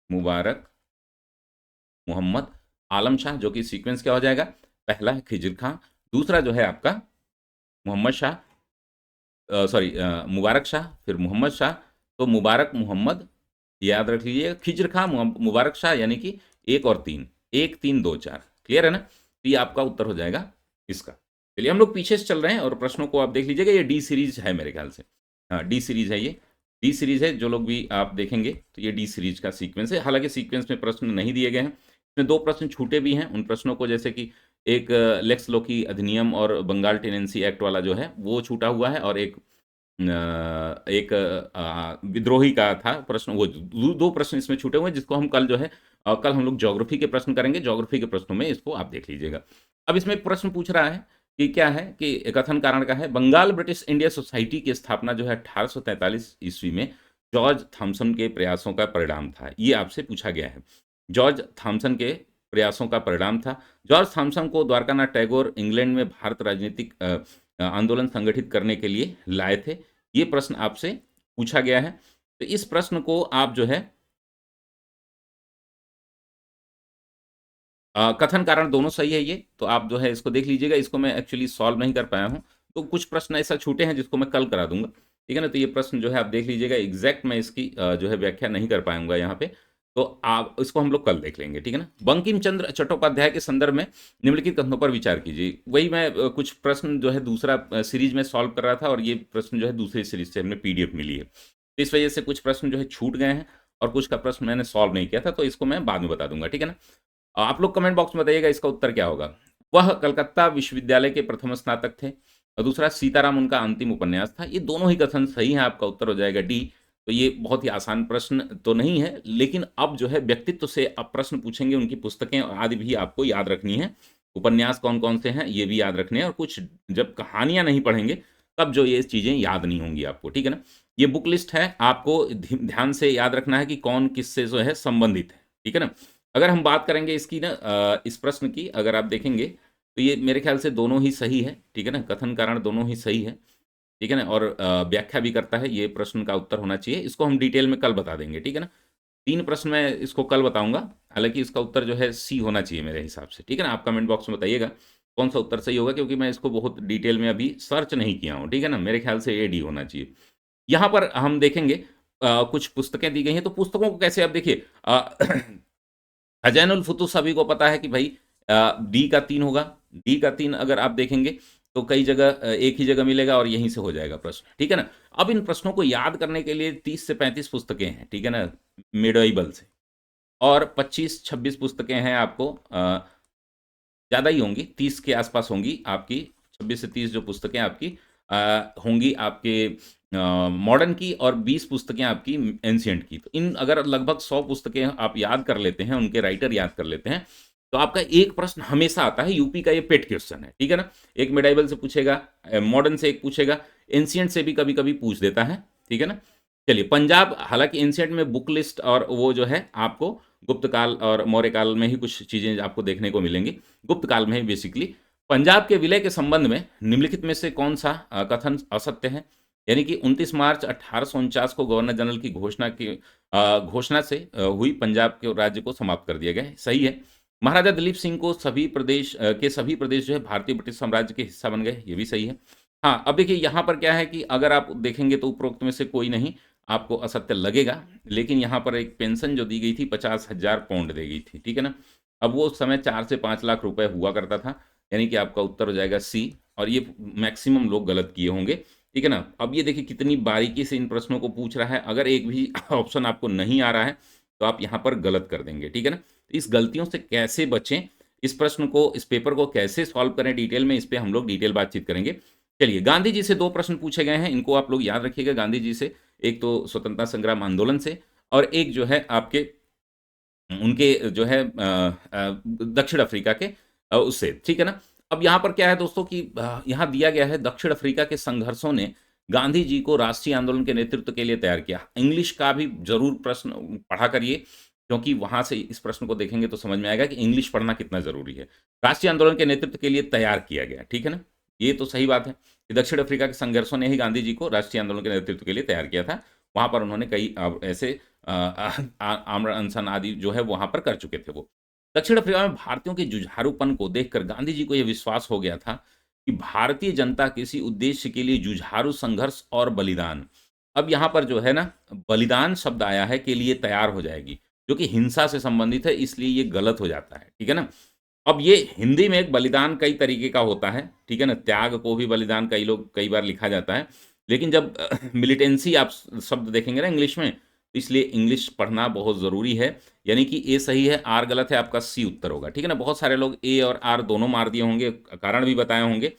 मुबारक मोहम्मद आलम शाह, जो कि सीक्वेंस क्या हो जाएगा, पहला है खिज्र खां, दूसरा जो है आपका मोहम्मद शाह, सॉरी मुबारक शाह, फिर मोहम्मद शाह, तो मुबारक मोहम्मद याद रख लीजिए, खिज्र खां मुबारक शाह, यानी कि 1 और 3, 1 3 2 4, क्लियर है ना? तो ये आपका उत्तर हो जाएगा इसका। चलिए हम लोग पीछे से चल रहे हैं और प्रश्नों को आप देख लीजिएगा, ये डी सीरीज है मेरे ख्याल से, हाँ डी सीरीज है, ये डी सीरीज है, जो लोग भी आप देखेंगे तो ये डी सीरीज का सीक्वेंस है। हालांकि सीक्वेंस में प्रश्न नहीं दिए गए हैं, इसमें 2 प्रश्न छूटे भी हैं, उन प्रश्नों को जैसे कि एक लेक्स लोकी अधिनियम और बंगाल टेनेंसी एक्ट वाला जो है वो छूटा हुआ है, और एक विद्रोही का था प्रश्न, वो 2 प्रश्न इसमें छूटे हुए हैं, जिसको हम कल जो है कल हम लोग ज्योग्राफी के प्रश्न करेंगे, ज्योग्राफी के प्रश्नों में इसको आप देख लीजिएगा। अब इसमें एक प्रश्न पूछ रहा है कि क्या है कि कथन कारण का है, बंगाल ब्रिटिश इंडिया सोसाइटी की स्थापना जो है 1843 ईस्वी में जॉर्ज थॉमसन के प्रयासों का परिणाम था, ये आपसे पूछा गया है। जॉर्ज थॉमसन के प्रयासों का परिणाम था। जॉर्ज थॉमसन को द्वारकानाथ टैगोर इंग्लैंड में भारत राजनीतिक आंदोलन संगठित करने के लिए लाए थे, ये प्रश्न आपसे पूछा गया है। तो इस प्रश्न को आप जो है कथन कारण दोनों सही है ये, तो आप जो है इसको देख लीजिएगा, इसको मैं एक्चुअली सॉल्व नहीं कर पाया हूँ, तो कुछ प्रश्न ऐसा छूटे हैं जिसको मैं कल करा दूंगा, ठीक है ना? तो ये प्रश्न जो है आप देख लीजिएगा, एग्जैक्ट मैं इसकी जो है व्याख्या नहीं कर पाऊंगा यहाँ पे, तो आप इसको हम लोग कल देख लेंगे, ठीक है ना? बंकिम चंद्र चट्टोपाध्याय के संदर्भ में निम्नलिखित कथनों पर विचार कीजिए। वही मैं कुछ प्रश्न जो है दूसरा सीरीज में सॉल्व कर रहा था, और ये प्रश्न जो है दूसरी सीरीज से हमें पीडीएफ मिली है, तो इस वजह से कुछ प्रश्न जो है छूट गए हैं, और कुछ का प्रश्न मैंने सॉल्व नहीं किया था, तो इसको मैं बाद में बता दूंगा, ठीक है ना? आप लोग कमेंट बॉक्स में बताइएगा इसका उत्तर क्या होगा। वह कलकत्ता विश्वविद्यालय के प्रथम स्नातक थे, और दूसरा सीताराम उनका अंतिम उपन्यास था। ये दोनों ही कथन सही हैं, आपका उत्तर हो जाएगा डी। तो ये बहुत ही आसान प्रश्न तो नहीं है, लेकिन अब जो है व्यक्तित्व से अब प्रश्न पूछेंगे, उनकी पुस्तकें आदि भी आपको याद रखनी है, उपन्यास कौन कौन से हैं ये भी याद रखने हैं, और कुछ जब कहानियां नहीं पढ़ेंगे तब जो ये चीज़ें याद नहीं होंगी आपको, ठीक है ना? ये बुक लिस्ट है, आपको ध्यान से याद रखना है कि कौन किससे जो है संबंधित है, ठीक है ना? अगर हम बात करेंगे इसकी ना इस प्रश्न की, अगर आप देखेंगे तो ये मेरे ख्याल से दोनों ही सही है, ठीक है ना? कथन कारण दोनों ही सही है, ठीक है ना? और व्याख्या भी करता है, ये प्रश्न का उत्तर होना चाहिए। इसको हम डिटेल में कल बता देंगे, ठीक है ना? 3 प्रश्न मैं इसको कल बताऊंगा, हालांकि इसका उत्तर जो है सी होना चाहिए मेरे हिसाब से, ठीक है ना? आप कमेंट बॉक्स में बताइएगा कौन सा उत्तर सही होगा, क्योंकि मैं इसको बहुत डिटेल में अभी सर्च नहीं किया हूँ, ठीक है ना? मेरे ख्याल से ए डी होना चाहिए। यहाँ पर हम देखेंगे कुछ पुस्तकें दी गई हैं, तो पुस्तकों को कैसे आप देखिए खजानुल फुतूह सभी को पता है कि भाई डी का 3 होगा, डी का 3 अगर आप देखेंगे तो कई जगह एक ही जगह मिलेगा, और यहीं से हो जाएगा प्रश्न, ठीक है ना? अब इन प्रश्नों को याद करने के लिए 30 से 35 पुस्तकें हैं, ठीक है ना, मिडोइबल से, और 25-26 पुस्तकें हैं आपको, ज़्यादा ही होंगी, 30 के आसपास होंगी आपकी, 26 से 30 जो पुस्तकें आपकी होंगी आपके मॉडर्न की, और 20 पुस्तकें आपकी एंशिएंट की। तो इन अगर लगभग 100 पुस्तकें आप याद कर लेते हैं, उनके राइटर याद कर लेते हैं, तो आपका एक प्रश्न हमेशा आता है, यूपी का ये पेट क्वेश्चन है, ठीक है ना? एक मिडाइवल से पूछेगा, मॉडर्न से एक पूछेगा, एंशिएंट से भी कभी-कभी पूछ देता है, ठीक है ना? चलिए पंजाब, हालाँकि एंशिएंट में बुक लिस्ट और वो जो है आपको गुप्त काल और मौर्य काल में ही कुछ चीज़ें आपको देखने को मिलेंगी। गुप्त काल में ही बेसिकली पंजाब के विलय के संबंध में निम्नलिखित में से कौन-सा कथन असत्य है? यानी कि 29 मार्च 1849 को गवर्नर जनरल की घोषणा से हुई पंजाब के राज्य को समाप्त कर दिया गया है, सही है। महाराजा दिलीप सिंह को सभी प्रदेश जो है भारतीय ब्रिटिश साम्राज्य के हिस्सा बन गए, ये भी सही है। हाँ, अब देखिए यहाँ पर क्या है कि अगर आप देखेंगे तो उपरोक्त में से कोई नहीं आपको असत्य लगेगा, लेकिन यहाँ पर एक पेंशन जो दी गई थी 50,000 पाउंड दी गई थी, ठीक है ना? अब वो उस समय 4 से 5 लाख रुपए हुआ करता था, यानी कि आपका उत्तर हो जाएगा सी, और ये मैक्सिमम लोग गलत किए होंगे, ठीक है ना? अब ये देखिए कितनी बारीकी से इन प्रश्नों को पूछ रहा है, अगर एक भी ऑप्शन आपको नहीं आ रहा है, तो आप यहाँ पर गलत कर देंगे, ठीक है ना? तो इस गलतियों से कैसे बचें, इस पेपर को कैसे सॉल्व करें डिटेल में, इस पे हम लोग डिटेल बातचीत करेंगे। चलिए, गांधी जी से 2 प्रश्न पूछे गए हैं, इनको आप लोग याद रखिएगा गांधी जी से, एक तो स्वतंत्रता संग्राम आंदोलन से और एक जो है आपके उनके जो है दक्षिण अफ्रीका के उससे, ठीक है ना? अब यहाँ पर क्या है दोस्तों कि यहाँ दिया गया है दक्षिण अफ्रीका के संघर्षों ने गांधी जी को राष्ट्रीय आंदोलन के नेतृत्व के लिए तैयार किया। इंग्लिश का भी ज़रूर प्रश्न पढ़ा करिए, क्योंकि वहाँ से इस प्रश्न को देखेंगे तो समझ में आएगा कि इंग्लिश पढ़ना कितना ज़रूरी है। राष्ट्रीय आंदोलन के नेतृत्व के लिए तैयार किया गया, ठीक है ना? ये तो सही बात है कि दक्षिण अफ्रीका के संघर्षों ने ही गांधी जी को राष्ट्रीय आंदोलन के नेतृत्व के लिए तैयार किया था। वहाँ पर उन्होंने कई ऐसे आमरण अनशन आदि जो है वहाँ पर कर चुके थे वो। दक्षिण अफ्रीका में भारतीयों के जुझारूपन को देखकर गांधी जी को यह विश्वास हो गया था कि भारतीय जनता किसी उद्देश्य के लिए जुझारू संघर्ष और बलिदान, अब यहाँ पर जो है ना बलिदान शब्द आया है के लिए तैयार हो जाएगी, जो कि हिंसा से संबंधित है, इसलिए ये गलत हो जाता है, ठीक है ना? अब ये हिंदी में एक बलिदान कई तरीके का होता है, ठीक है ना? त्याग को भी बलिदान कई बार लिखा जाता है, लेकिन जब मिलिटेंसी आप शब्द देखेंगे ना इंग्लिश में, तो इसलिए इंग्लिश पढ़ना बहुत ज़रूरी है। यानी कि ए सही है, आर गलत है, आपका सी उत्तर होगा, ठीक है ना? बहुत सारे लोग ए और आर दोनों मार दिए होंगे, कारण भी बताए होंगे,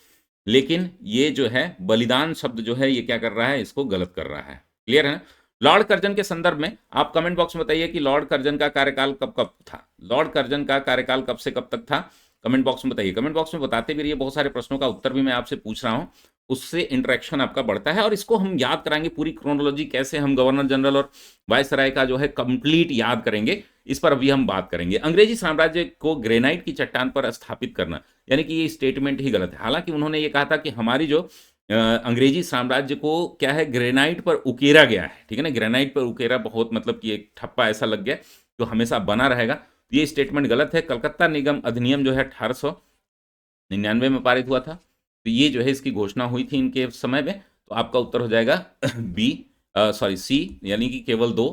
लेकिन ये जो है बलिदान शब्द जो है ये क्या कर रहा है, इसको गलत कर रहा है। क्लियर है ना? लॉर्ड कर्जन के संदर्भ में आप कमेंट बॉक्स में बताइए कि लॉर्ड कर्जन का कार्यकाल कब-कब था? लॉर्ड कर्जन का कार्यकाल कब से कब तक था? कमेंट बॉक्स में बताइए। कमेंट बॉक्स में बताते भी रहिए, बहुत सारे प्रश्नों का उत्तर भी मैं आपसे पूछ रहा हूँ, उससे इंटरेक्शन आपका बढ़ता है और इसको हम याद कराएँगे पूरी क्रोनोलॉजी कैसे हम गवर्नर जनरल और वायसराय का जो है कंप्लीट याद करेंगे, इस पर अभी हम बात करेंगे। अंग्रेजी साम्राज्य को ग्रेनाइट की चट्टान पर स्थापित करना, यानी कि ये स्टेटमेंट ही गलत है। हालाँकि उन्होंने ये कहा था कि हमारी जो अंग्रेजी साम्राज्य को क्या है ग्रेनाइट पर उकेरा गया है, ठीक है ना? ग्रेनाइट पर उकेरा बहुत मतलब कि एक ठप्पा ऐसा लग गया, जो हमेशा बना रहेगा। ये स्टेटमेंट गलत है। कलकत्ता निगम अधिनियम जो है 1899 में पारित हुआ था, तो ये जो है इसकी घोषणा हुई थी इनके समय में, तो आपका उत्तर हो जाएगा बी सॉरी सी, यानी कि केवल 2,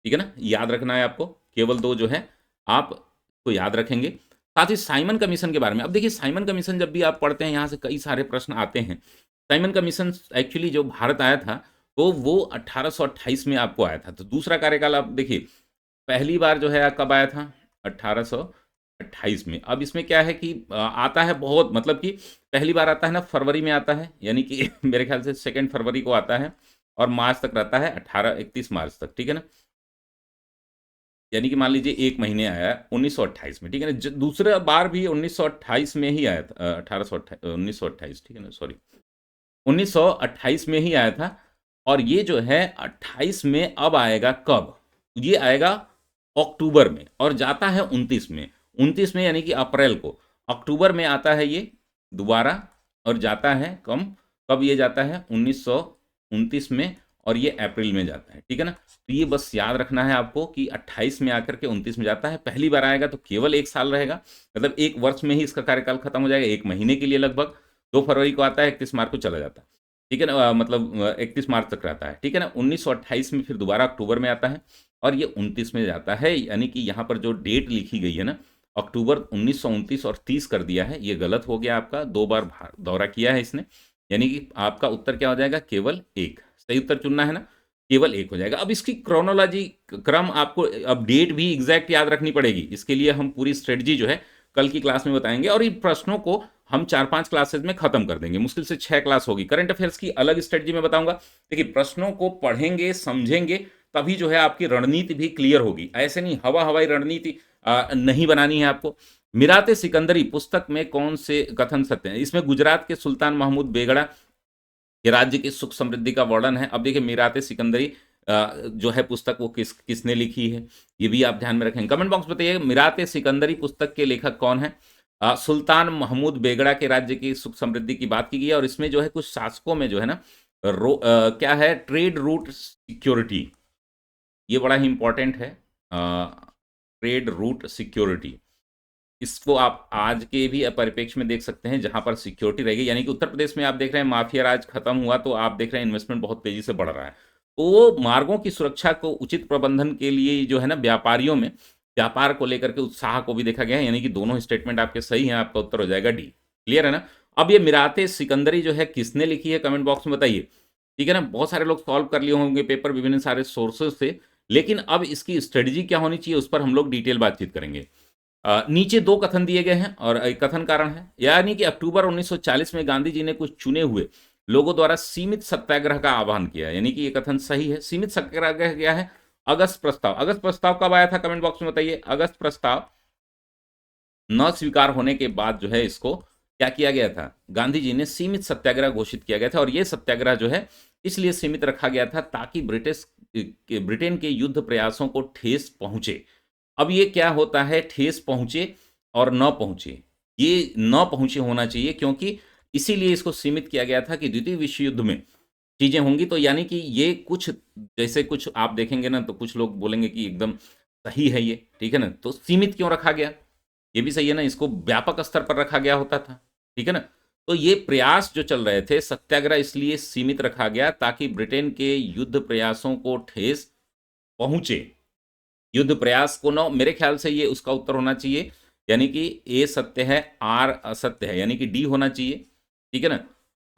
ठीक है ना? याद रखना है आपको, केवल 2 जो है आप तो याद रखेंगे। साथ ही साइमन कमीशन के बारे में, अब देखिए साइमन कमीशन जब भी आप पढ़ते हैं, यहाँ से कई सारे प्रश्न आते हैं। साइमन कमीशन एक्चुअली जो भारत आया था, तो वो 1828 में आपको आया था। तो दूसरा कार्यकाल आप देखिए, पहली बार जो है कब आया था? 1828 में। अब इसमें क्या है कि आता है बहुत मतलब कि पहली बार आता है ना फरवरी में आता है, यानी कि मेरे ख्याल से 2 फरवरी को आता है और मार्च तक रहता है 31 मार्च तक, ठीक है ना? यानी कि मान लीजिए 1 महीने आया 1928 में, ठीक है ना? दूसरा बार भी 1928 में ही आया था 1928 ठीक है ना? सॉरी 1928 में ही आया था और ये जो है 28 में अब आएगा कब? ये आएगा अक्टूबर में और जाता है 29 में। 29 में यानी कि अप्रैल को। अक्टूबर में आता है ये दोबारा और जाता है कब ये जाता है? 1929 में और ये अप्रैल में जाता है, ठीक है ना? तो ये बस याद रखना है आपको कि 28 में आकर के 29 में जाता है। पहली बार आएगा तो केवल 1 साल रहेगा, मतलब 1 वर्ष में ही इसका कार्यकाल खत्म हो जाएगा, 1 महीने के लिए लगभग। 2 फरवरी को आता है, 31 मार्च को चला जाता है, ठीक है ना? मतलब 31 मार्च तक रहता है, ठीक है ना? 1928 में फिर दोबारा अक्टूबर में आता है और ये 29 में जाता है, यानी कि यहाँ पर जो डेट लिखी गई है ना, अक्टूबर 1929 और 30 कर दिया है, ये गलत हो गया आपका, 2 बार दौरा किया है इसने, यानी कि आपका उत्तर क्या हो जाएगा? केवल 1। सही उत्तर चुनना है ना? केवल 1 हो जाएगा। अब इसकी क्रोनोलॉजी क्रम आपको अब डेट भी एग्ज़ैक्ट याद रखनी पड़ेगी। इसके लिए हम पूरी स्ट्रेटजी जो है कल की क्लास में बताएँगे और इन प्रश्नों को हम 4-5 क्लासेस में खत्म कर देंगे। मुश्किल से 6 क्लास होगी। करंट अफेयर्स की अलग स्ट्रेटजी मैं बताऊँगा। देखिए प्रश्नों को पढ़ेंगे, समझेंगे, तभी जो है आपकी रणनीति भी क्लियर होगी। ऐसे नहीं हवा-हवाई रणनीति नहीं बनानी है आपको। मिरात सिकंदरी पुस्तक में कौन से कथन सत्य हैं? इसमें गुजरात के सुल्तान महमूद बेगड़ा के राज्य की सुख समृद्धि का वर्णन है। अब देखिए मिरात सिकंदरी जो है पुस्तक वो किसने लिखी है, ये भी आप ध्यान में रखें। कमेंट बॉक्स में बताइए मिरात सिकंदरी पुस्तक के लेखक कौन है? सुल्तान महमूद बेगड़ा के राज्य की सुख समृद्धि की बात की गई है और इसमें जो है कुछ शासकों में जो है ना क्या है, ट्रेड रूट सिक्योरिटी, ये बड़ा ही इंपॉर्टेंट है। ट्रेड रूट सिक्योरिटी, इसको आप आज के भी परिप्रेक्ष्य में देख सकते हैं जहां पर सिक्योरिटी रहेगी, यानी कि उत्तर प्रदेश में आप देख रहे हैं माफिया राज खत्म हुआ तो आप देख रहे हैं इन्वेस्टमेंट बहुत तेजी से बढ़ रहा है। तो मार्गों की सुरक्षा को उचित प्रबंधन के लिए जो है ना व्यापारियों में व्यापार को लेकर के उत्साह को भी देखा गया है, यानी कि दोनों स्टेटमेंट आपके सही हैं, आपका उत्तर हो जाएगा डी। क्लियर है ना? अब ये मिराते सिकंदरी जो है किसने लिखी है, कमेंट बॉक्स में बताइए। ठीक है ना? बहुत सारे लोग सॉल्व कर लिए होंगे पेपर विभिन्न सारे सोर्सेज से, लेकिन अब इसकी स्ट्रेटजी क्या होनी चाहिए उस पर हम लोग डिटेल बातचीत करेंगे। नीचे 2 कथन दिए गए हैं और एक कथन कारण है, यानी कि अक्टूबर 1940 में गांधी जी ने कुछ चुने हुए लोगों द्वारा सीमित सत्याग्रह का आह्वान किया, यानी कि ये कथन सही है। सीमित सत्याग्रह क्या है? अगस्त प्रस्ताव। अगस्त प्रस्ताव कब आया था, कमेंट बॉक्स में बताइए। अगस्त प्रस्ताव न स्वीकार होने के बाद जो है इसको क्या किया गया था, गांधी जी ने सीमित सत्याग्रह घोषित किया गया था और ये सत्याग्रह जो है इसलिए सीमित रखा गया था ताकि ब्रिटेन के युद्ध प्रयासों को ठेस पहुंचे। अब ये क्या होता है, ठेस पहुंचे और न पहुंचे, ये न पहुंचे होना चाहिए, क्योंकि इसीलिए इसको सीमित किया गया था कि द्वितीय विश्व युद्ध में चीजें होंगी, तो यानी कि ये कुछ जैसे कुछ आप देखेंगे ना तो कुछ लोग बोलेंगे कि एकदम सही है ये, ठीक है ना, तो सीमित क्यों रखा गया, ये भी सही है ना, इसको व्यापक स्तर पर रखा गया होता था, ठीक है ना। तो ये प्रयास जो चल रहे थे सत्याग्रह इसलिए सीमित रखा गया ताकि ब्रिटेन के युद्ध प्रयासों को ठेस पहुंचे। युद्ध प्रयास को न, मेरे ख्याल से ये उसका उत्तर होना चाहिए, यानी कि ए सत्य है आर असत्य है, यानी कि डी होना चाहिए, ठीक है ना।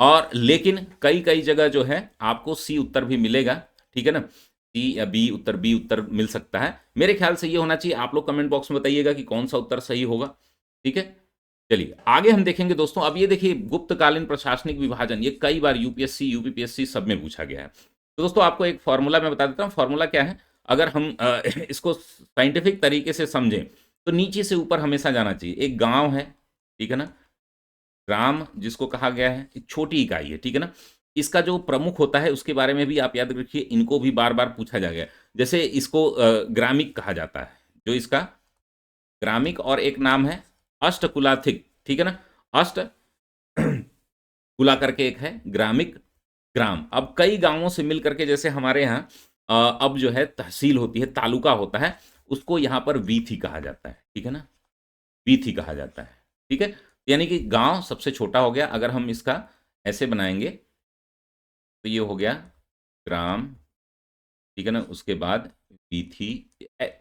और लेकिन कई कई जगह जो है आपको सी उत्तर भी मिलेगा, ठीक है ना, सी या बी उत्तर, बी उत्तर मिल सकता है। मेरे ख्याल से ये होना चाहिए, आप लोग कमेंट बॉक्स में बताइएगा कि कौन सा उत्तर सही होगा, ठीक है। चलिए आगे हम देखेंगे दोस्तों। अब ये देखिए गुप्तकालीन प्रशासनिक विभाजन, ये कई बार यूपीएससी यूपीपीएससी सब में पूछा गया है। तो दोस्तों आपको एक फॉर्मूला मैं बता देता हूँ, फॉर्मूला क्या है, अगर हम इसको साइंटिफिक तरीके से समझें तो नीचे से ऊपर हमेशा जाना चाहिए। एक गांव है, ठीक है ना, ग्राम जिसको कहा गया है, एक छोटी इकाई है, ठीक है ना। इसका जो प्रमुख होता है उसके बारे में भी आप याद रखिए, इनको भी बार बार पूछा जाएगा। जैसे इसको ग्रामिक कहा जाता है, जो इसका ग्रामिक, और एक नाम है अष्टकुलाथिक, ठीक है ना। अष्ट कुला करके एक है ग्रामिक, ग्राम। अब कई गांवों से मिल करके, जैसे हमारे यहाँ अब जो है तहसील होती है, तालुका होता है, उसको यहाँ पर वीथी कहा जाता है, ठीक है ना, वीथी कहा जाता है, ठीक है। यानी कि गांव सबसे छोटा हो गया, अगर हम इसका ऐसे बनाएंगे तो ये हो गया ग्राम, ठीक है ना, उसके बाद वीथी,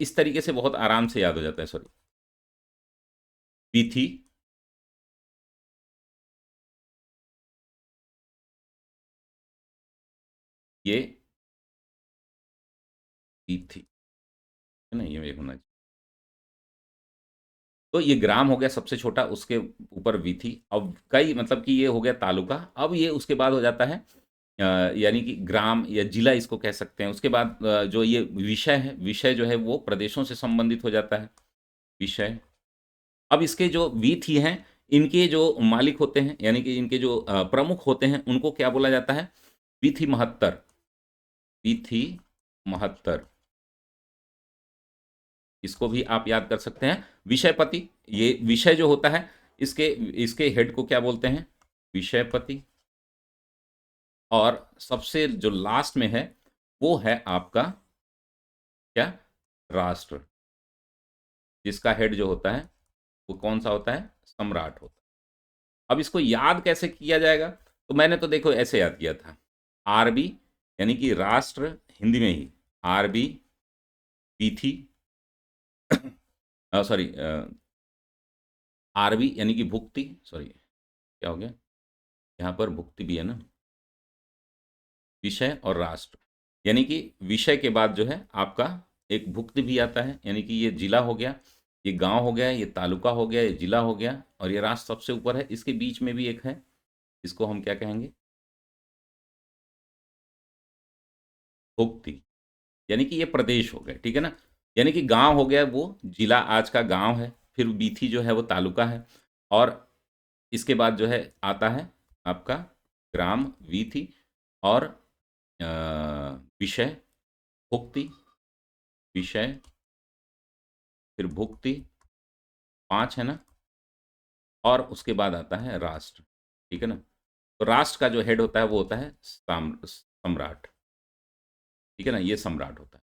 इस तरीके से बहुत आराम से याद हो जाता है, सॉरी, वीथी, ये वीथी, है ना, ये होना चाहिए। तो ये ग्राम हो गया सबसे छोटा, उसके ऊपर वीथी, अब कई मतलब कि ये हो गया तालुका, अब ये उसके बाद हो जाता है यानी कि ग्राम या जिला इसको कह सकते हैं। उसके बाद जो ये विषय है, विषय जो है वो प्रदेशों से संबंधित हो जाता है, विषय। अब इसके जो वीथी हैं, इनके जो मालिक होते हैं, यानी कि इनके जो प्रमुख होते हैं, उनको क्या बोला जाता है, वीथी महत्तर, वीथी महत्तर, इसको भी आप याद कर सकते हैं। विषयपति, ये विषय जो होता है इसके इसके हेड को क्या बोलते हैं, विषयपति। और सबसे जो लास्ट में है वो है आपका क्या, राष्ट्र, जिसका हेड जो होता है वो कौन सा होता है, सम्राट होता है। अब इसको याद कैसे किया जाएगा, तो मैंने तो देखो ऐसे याद किया था, आरबी, यानी कि राष्ट्र, हिंदी में ही आरबी, पीथी, सॉरी, आरबी यानी कि भुक्ति, सॉरी क्या हो गया, यहाँ पर भुक्ति भी है ना, विषय और राष्ट्र, यानी कि विषय के बाद जो है आपका एक भुक्ति भी आता है, यानी कि ये जिला हो गया, ये गांव हो गया, ये तालुका हो गया, ये जिला हो गया, और ये राष्ट्र सबसे ऊपर है। इसके बीच में भी एक है, इसको हम क्या कहेंगे, भुक्ति, यानी कि ये प्रदेश हो गए, ठीक है ना। यानी कि गांव हो गया वो जिला, आज का गांव है, फिर वीथी जो है वो तालुका है, और इसके बाद जो है आता है आपका ग्राम वीथी, और अ, विषय भुक्ति, विषय फिर भुक्ति, 5 है ना, और उसके बाद आता है राष्ट्र, ठीक है ना। तो राष्ट्र का जो हेड होता है वो होता है सम्राट, ठीक है ना, ये सम्राट होता है।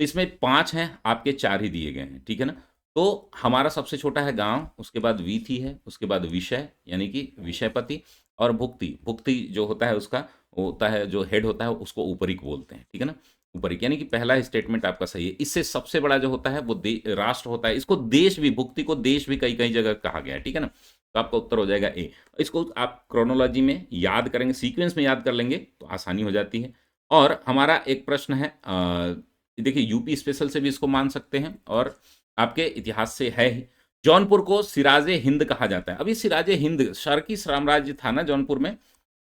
तो इसमें 5 हैं, आपके 4 ही दिए गए हैं, ठीक है ना। तो हमारा सबसे छोटा है गांव, उसके बाद वीथी है, उसके बाद विषय यानी कि विषयपति, और भुक्ति, भुक्ति जो होता है उसका वो होता है जो हेड होता है उसको ऊपरिक बोलते हैं, ठीक है ना। ऊपरिक यानी कि पहला स्टेटमेंट आपका सही है। इससे सबसे बड़ा जो होता है वो राष्ट्र होता है, इसको देश भी, भुक्ति को देश भी कई कई जगह कहा गया है, ठीक है ना। तो आपका उत्तर हो जाएगा ए। इसको आप क्रोनोलॉजी में याद करेंगे, सीक्वेंस में याद कर लेंगे तो आसानी हो जाती है। और हमारा एक प्रश्न है, देखिए यूपी स्पेशल से भी इसको मान सकते हैं और आपके इतिहास से है ही। जौनपुर को सिराजे हिंद कहा जाता है। अभी सिराजे हिंद शर्की साम्राज्य था ना जौनपुर में,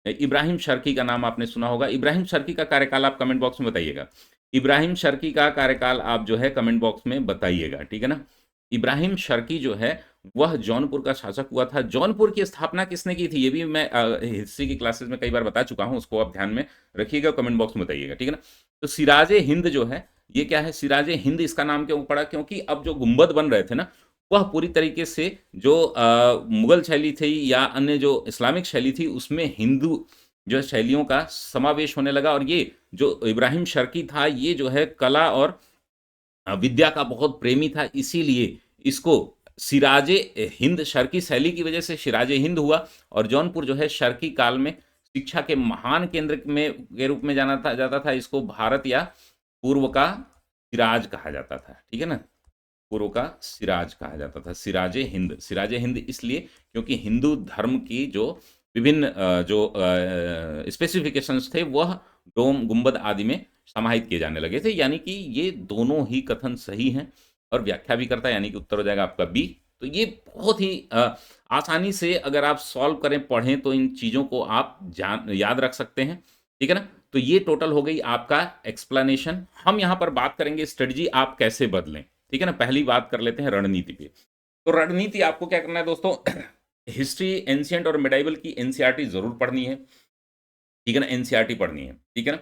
इब्राहिम शर्की का नाम आपने सुना होगा। इब्राहिम शर्की का कार्यकाल आप कमेंट बॉक्स में बताइएगा। इब्राहिम शर्की का कार्यकाल आप जो है कमेंट बॉक्स में बताइएगा, ठीक है ना। इब्राहिम शर्की जो है वह जौनपुर का शासक हुआ था। जौनपुर की स्थापना किसने की थी ये भी मैं हिस्ट्री की क्लासेस में कई बार बता चुका हूं, उसको आप ध्यान में रखिएगा, कमेंट बॉक्स में बताइएगा, ठीक है ना। तो सिराजे हिंद जो है ये क्या है, सिराजे हिंद इसका नाम क्यों पड़ा, क्योंकि अब जो गुंबद बन रहे थे ना वह पूरी तरीके से जो मुगल शैली थी या अन्य जो इस्लामिक शैली थी उसमें हिंदू जो शैलियों का समावेश होने लगा। और ये जो इब्राहिम शर्की था ये जो है कला और विद्या का बहुत प्रेमी था, इसीलिए इसको सिराजे हिंद, शर्की शैली की वजह से सिराजे हिंद हुआ। और जौनपुर जो है शर्की काल में शिक्षा के महान केंद्र में के रूप में जाता था। इसको भारत या पूर्व का सिराज कहा जाता था, ठीक है ना, पूर्व का सिराज कहा जाता था, सिराजे हिंद। सिराजे हिंद इसलिए क्योंकि हिंदू धर्म की जो विभिन्न जो स्पेसिफिकेशंस थे वह डोम गुंबद आदि में समाहित किए जाने लगे थे। यानी कि ये दोनों ही कथन सही हैं और व्याख्या भी करता है, यानी कि उत्तर हो जाएगा आपका बी। तो ये बहुत ही आसानी से अगर आप सॉल्व करें, पढ़ें तो इन चीज़ों को आप याद रख सकते हैं, ठीक है ना। तो ये टोटल हो गई आपका एक्सप्लेनेशन। हम यहाँ पर बात करेंगे स्ट्रेटजी आप कैसे बदलें, ठीक है ना। पहली बात कर लेते हैं रणनीति पे। तो रणनीति आपको क्या करना है दोस्तों, हिस्ट्री एंशिएंट और मिडाइवल की एनसीईआरटी जरूर पढ़नी है, ठीक है ना, एनसीईआरटी पढ़नी है, ठीक है ना।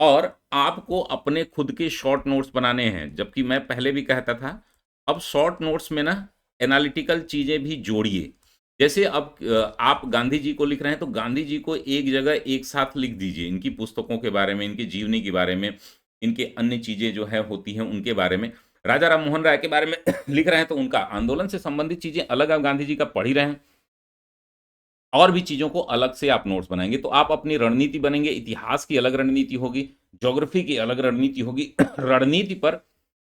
और आपको अपने खुद के शॉर्ट नोट्स बनाने हैं, जबकि मैं पहले भी कहता था अब शॉर्ट नोट्स में ना एनालिटिकल चीजें भी जोड़िए। जैसे अब आप गांधी जी को लिख रहे हैं तो गांधी जी को एक जगह एक साथ लिख दीजिए, इनकी पुस्तकों के बारे में, इनकी जीवनी के बारे में, इनके अन्य चीजें जो है होती हैं उनके बारे में। राजा राम मोहन राय के बारे में लिख रहे हैं तो उनका आंदोलन से संबंधित चीजें अलग आप गांधी जी का पढ़ ही रहे हैं, और भी चीजों को अलग से आप नोट्स बनाएंगे तो आप अपनी रणनीति बनेंगे। इतिहास की अलग रणनीति होगी, ज्योग्राफी की अलग रणनीति होगी। रणनीति पर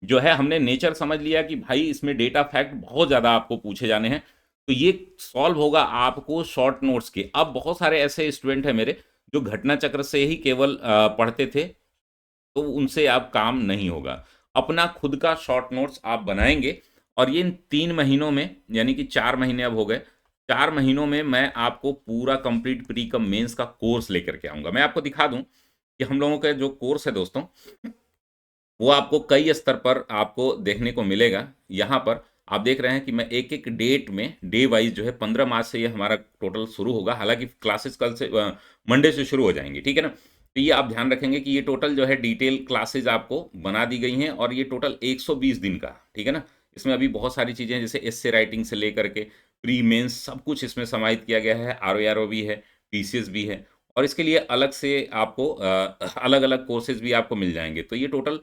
जो है हमने नेचर समझ लिया कि भाई इसमें डेटा फैक्ट बहुत ज्यादा आपको पूछे जाने हैं, तो ये सॉल्व होगा आपको शॉर्ट नोट्स के। अब बहुत सारे ऐसे स्टूडेंट हैं मेरे जो घटना चक्र से ही केवल पढ़ते थे, तो उनसे आप काम नहीं होगा। अपना खुद का शॉर्ट नोट्स आप बनाएंगे और ये इन 3 महीनों में, यानी कि 4 महीने अब हो गए, 4 महीनों में मैं आपको पूरा कंप्लीट प्री कम मेंस का कोर्स लेकर के आऊंगा। मैं आपको दिखा दूं कि हम लोगों का जो कोर्स है दोस्तों वो आपको कई स्तर पर आपको देखने को मिलेगा। यहाँ पर आप देख रहे हैं कि मैं एक एक डेट में डे वाइज जो है 15 मार्च से ये हमारा टोटल शुरू होगा। हालांकि क्लासेस कल से मंडे से शुरू हो जाएंगी, ठीक है ना। तो ये आप ध्यान रखेंगे कि ये टोटल जो है डिटेल क्लासेज आपको बना दी गई हैं और ये टोटल 120 दिन का, ठीक है ना। इसमें अभी बहुत सारी चीज़ें हैं जैसे एस्से राइटिंग से लेकर के प्री मेंस सब कुछ इसमें समाहित किया गया है। आरओ भी है, पीसीएस भी है, और इसके लिए अलग से आपको अलग अलग कोर्सेज भी आपको मिल जाएंगे। तो ये टोटल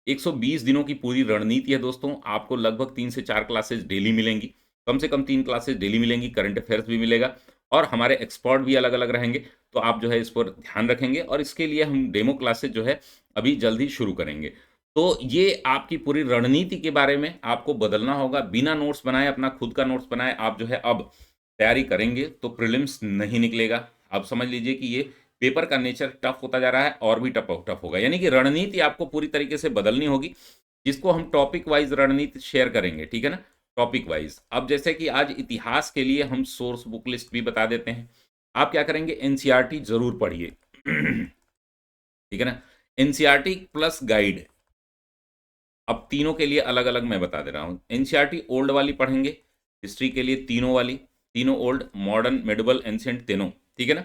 120 दिनों की पूरी रणनीति है दोस्तों। आपको लगभग 3 से 4 क्लासेस डेली मिलेंगी, कम से कम 3 क्लासेस डेली मिलेंगी, करंट अफेयर्स भी मिलेगा और हमारे एक्सपर्ट भी अलग अलग रहेंगे। तो आप जो है इस पर ध्यान रखेंगे और इसके लिए हम डेमो क्लासेस जो है अभी जल्द ही शुरू करेंगे। तो ये आपकी पूरी रणनीति के बारे में आपको बदलना होगा। बिना नोट्स बनाए, अपना खुद का नोट्स बनाए आप जो है अब तैयारी करेंगे तो प्रीलिम्स नहीं निकलेगा। आप समझ लीजिए कि ये पेपर का नेचर टफ होता जा रहा है और भी टफ टफ होगा। यानी कि रणनीति आपको पूरी तरीके से बदलनी होगी, जिसको हम टॉपिक वाइज रणनीति शेयर करेंगे, ठीक है ना, टॉपिक वाइज। अब जैसे कि आज इतिहास के लिए हम सोर्स बुक लिस्ट भी बता देते हैं। आप क्या करेंगे, एनसीईआरटी जरूर पढ़िए, ठीक है ना, एनसीईआरटी प्लस गाइड। अब तीनों के लिए अलग अलग मैं बता दे रहा हूं। एनसीईआरटी ओल्ड वाली पढ़ेंगे, हिस्ट्री के लिए तीनों वाली, तीनों ओल्ड, मॉडर्न, मिडिवल, एंशिएंट, तीनों, ठीक है ना।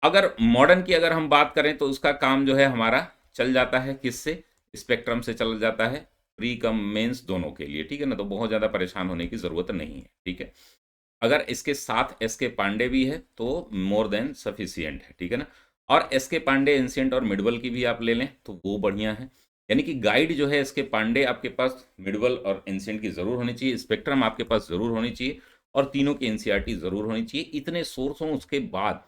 अगर मॉडर्न की अगर हम बात करें तो उसका काम जो है हमारा चल जाता है किससे, स्पेक्ट्रम से चल जाता है, प्री कम मेंस दोनों के लिए, ठीक है ना। तो बहुत ज़्यादा परेशान होने की ज़रूरत नहीं है, ठीक है। अगर इसके साथ एस के पांडे भी है तो मोर देन सफिशियंट है, ठीक है ना। और एस के पांडे एंशिएंट और मिडवल की भी आप ले लें तो वो बढ़िया है। यानी कि गाइड जो है एस के पांडे आपके पास मिडवल और एंशिएंट की ज़रूर होनी चाहिए, स्पेक्ट्रम आपके पास ज़रूर होनी चाहिए, और तीनों की एनसीईआरटी ज़रूर होनी चाहिए। इतने सोर्स हों उसके बाद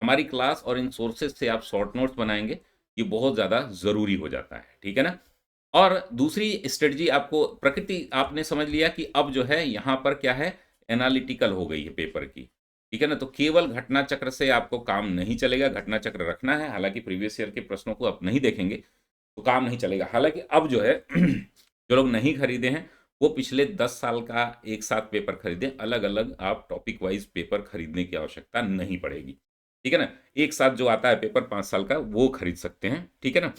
हमारी क्लास, और इन सोर्सेज से आप शॉर्ट नोट्स बनाएंगे, ये बहुत ज़्यादा ज़रूरी हो जाता है, ठीक है ना। और दूसरी स्ट्रेटजी आपको, प्रकृति आपने समझ लिया कि अब जो है यहाँ पर क्या है, एनालिटिकल हो गई है पेपर की, ठीक है ना। तो केवल घटना चक्र से आपको काम नहीं चलेगा, घटना चक्र रखना है। हालांकि प्रीवियस ईयर के प्रश्नों को आप नहीं देखेंगे तो काम नहीं चलेगा। हालांकि अब जो है जो लोग नहीं खरीदे हैं वो पिछले 10 साल का एक साथ पेपर खरीदें, अलग अलग आप टॉपिक वाइज पेपर खरीदने की आवश्यकता नहीं पड़ेगी, ठीक है ना। एक साथ जो आता है पेपर 5 साल का वो खरीद सकते हैं, ठीक है ना।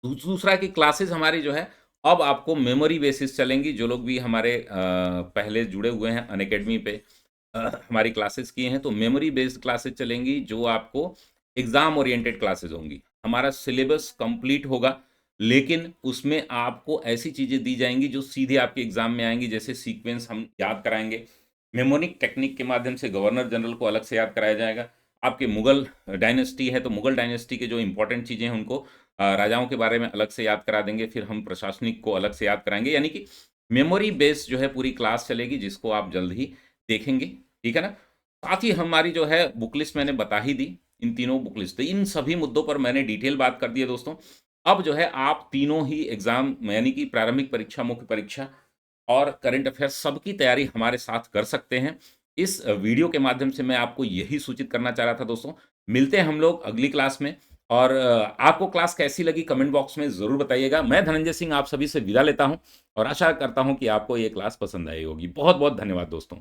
दूसरा कि क्लासेस हमारी जो है अब आपको मेमोरी बेसिस चलेंगी। जो लोग भी हमारे पहले जुड़े हुए हैं अनअकैडमी पे, हमारी क्लासेस की हैं, तो मेमोरी बेस्ड क्लासेस चलेंगी जो आपको एग्ज़ाम ओरिएंटेड क्लासेस होंगी। हमारा सिलेबस कंप्लीट होगा, लेकिन उसमें आपको ऐसी चीज़ें दी जाएँगी जो सीधे आपके एग्ज़ाम में आएँगी। जैसे सीक्वेंस हम याद कराएँगे, मेमोनिक टेक्निक के माध्यम से गवर्नर जनरल को अलग से याद कराया जाएगा। आपके मुगल डायनेस्टी है तो मुगल डायनेस्टी के जो इम्पोर्टेंट चीज़ें हैं उनको राजाओं के बारे में अलग से याद करा देंगे, फिर हम प्रशासनिक को अलग से याद कराएँगे। यानी कि मेमोरी बेस्ड जो है पूरी क्लास चलेगी, जिसको आप जल्द ही देखेंगे, ठीक है ना। साथ ही हमारी जो है बुक लिस्ट मैंने बता ही दी, इन तीनों बुक लिस्ट, तो इन सभी मुद्दों पर मैंने डिटेल बात कर दी है दोस्तों। अब जो है आप तीनों ही एग्ज़ाम, यानी कि प्रारंभिक परीक्षा, मुख्य परीक्षा और करंट अफेयर्स, सबकी तैयारी हमारे साथ कर सकते हैं। इस वीडियो के माध्यम से मैं आपको यही सूचित करना चाह रहा था दोस्तों। मिलते हैं हम लोग अगली क्लास में, और आपको क्लास कैसी लगी कमेंट बॉक्स में ज़रूर बताइएगा। मैं धनंजय सिंह आप सभी से विदा लेता हूँ और आशा करता हूँ कि आपको ये क्लास पसंद आई होगी। बहुत-बहुत धन्यवाद दोस्तों।